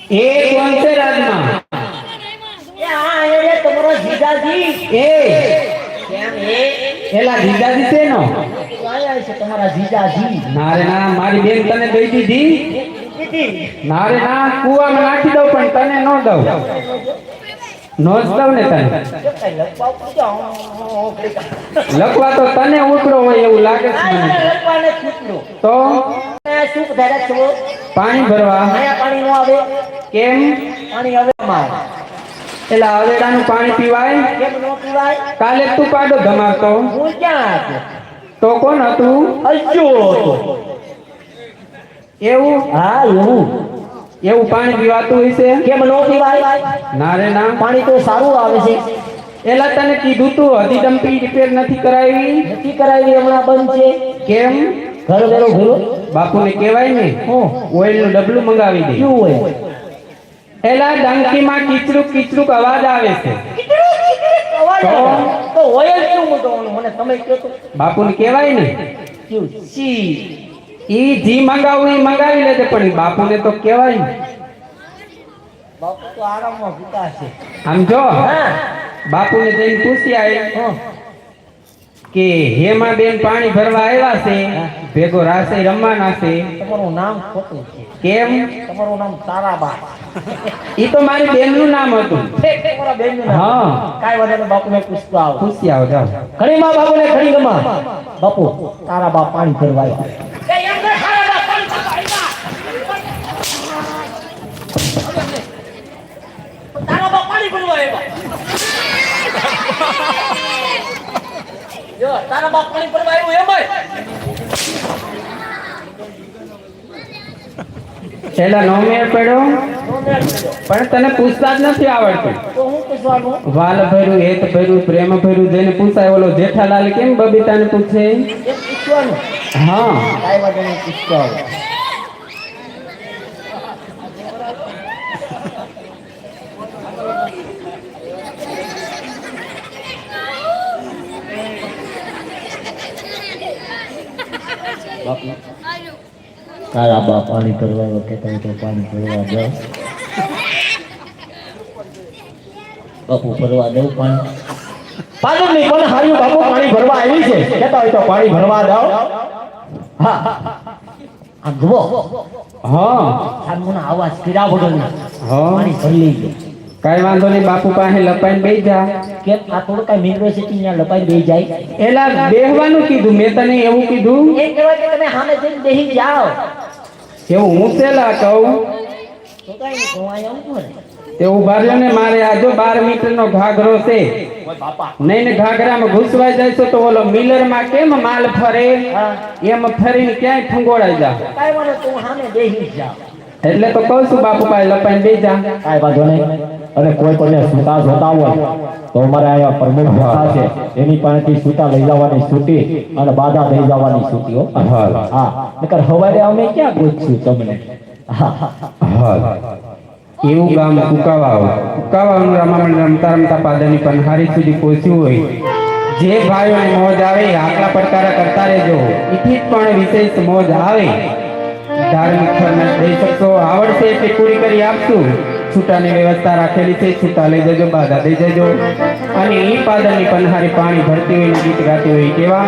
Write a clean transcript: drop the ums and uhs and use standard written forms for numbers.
એ કોણ છે રાજમાં? એ હા એ તમારો જીજાજી. એ કેમ એ એલા જીજાજી છે નો? આયા છે તમારા જીજાજી. ના રે ના, મારી બેન તને દઈ દીધી. દીદી ના રે ના, કુવામાં નાખી દઉં પણ તને ન દઉં. નો જ દઉં ને તને. કઈ લખવા પૂછો. લખવા તો તને ઉતરો હોય એવું લાગે છે મને. લખવાને છૂટલું તો શું ધારે છો? પાણી ભરવા. અહીંયા પાણી નો આવે. કેમ? પાણી હવે માં એલા હવેડાનું પાણી પીવાય? કેમ નો પીવાય? કાલે તું પાડો ધમારતો. હું ક્યાં હતો? તો કોણ હતું? અજ્જો હતો. એવું? હા એવું. એવું પાણી પીવાતું હશે? કેમ નો પીવાય? ના રે ના, પાણી તો સારું આવે છે. એલા તને કીધું તું હજી ડમ્પી રિપેર નથી કરાવી. નથી કરાવી, હમણાં બંધ છે. કેમ? ઘર વેરો ઘરો બાપુને કહેવાય ને ઓઇલ નું ડબલું મંગાવી દે. શું હોય? એલા ડંકીમાં કીચડું કીચડું અવાજ આવે છે. અવાજ આવે. તો હોય જ શું મોટોનું મને તમે કહો તો. બાપુને કહેવાય ને શું? સી ઈ જી મંગાવું ઈ મંગાવી લેજે, પણ બાપુને તો કહેવાય ને. બાપુ તો આરામમાં ભૂતા છે. આમ જો હા બાપુને જઈને પૂછી આવી હા. કે હેમાં બેન પાણી ભરવા આવ્યા છે, ભેગો રાસે રમવાના છે. તમારું નામ ખોટું છે. કેમ? તમારું નામ તારાબા. ઈ તો મારી બેનનું નામ હતું. તમારા બેનનું નામ. હા. કાઈ વાંધો નહીં, બાપુને પૂછતો આવો. પૂછી આવો જાઓ. ઘણી માં બાપુને ઘણી ગમા. બાપુ તારાબા પાણી ભરવા આવ્યા. તારાબા પાણી ભરવા આવ્યા. જો તારાબા પાણી ભરવા આવ્યું એમ જ. છેલ્લા 9 મિનિટ પડ્યો પણ તને પૂછતા જ નથી આવડતું. તો હું પૂછવાનું? વાલ ભર્યું, હેત ભર્યું, પ્રેમ ભર્યું, જેને પૂછાય ઓલો જેઠાલાલ કેમ બબીતાને પૂછે? એ પૂછવાનું. હા. કાઈ વાંધો નહીં, પૂછતો આવો. તારા બા પાણી ભરવા વખતે તો પાણી ભરવા જાવ. બાપુ ભરવા દઉં પાણી? પાછળ નહીં પણ હાર્યું બાપુ પાણી ભરવા આવી છે. કહેતા હોય તો પાણી ભરવા જાવ. હા આ જુઓ. હા. આ મને આવાજ કર્યા વગર હા. પાણી ભરી લેજો. કઈ વાંધો નહીં, બાપુ પાસે લપાઈને બેસી જા. કેમ આ થોડું કઈ યુનિવર્સિટી ત્યાં લપાઈ બેસી જાય? એલા બેહવાનું કીધું મેં તને, એવું કીધું? એ કહેવાય કે તમે સામે જઈને બેસી જાઓ. એવું હું પેલા કહું? તો કઈ નહીં, હું અહીંયા ઊભો રહે. તે ઉભા રહ્યો ને, મારે આ જો 12 મીટરનો ઘાઘરો છે. નહીં ને ઘાઘરામાં ઘૂસવાઈ જાય તો ઓલો મિલરમાં કેમ માલ ફરે એમ ફરીને ક્યાંય ઠંગોળાઈ જા. કાઈ વાંધો નહીં, તું સામે બેસી જાઓ. એટલે તો કહું છું બાપુ પાસે લપાઈને બેસી જા. કાઈ વાંધો નહીં. અને કોઈ પણ સૂતા જોતા હોય તો અમારે અહીંયા પ્રમુખ બેઠા છે, એની પાસેથી સૂતા લઈ જવાની છૂટી અને બાધા લઈ જવાની છૂટી. હો હા, નકર હવારે અમે ક્યાં ગોતશું તમને? એવું ગામ કુકાવાનું રમતા રમતા પાદરની પનહારી સુધી પહોંચ્યું હોય. જે ભાઈઓને મોજ આવે આકલા પડકારા કરતા રહેજો. એથી પણ વિશેષ મોજ આવે. ધાર્મિક ફરમાઈશ દઈ શકશો, આવડશે એટલે પૂરી કરી આપશું. છૂટાની વ્યવસ્થા રાખેલી છે, છૂટા લઈ જજો, બાધા દઈ જજો. અને એ પાદરની પનહારી પાણી ભરતી હોય ને ગીત ગાતી હોય કેવા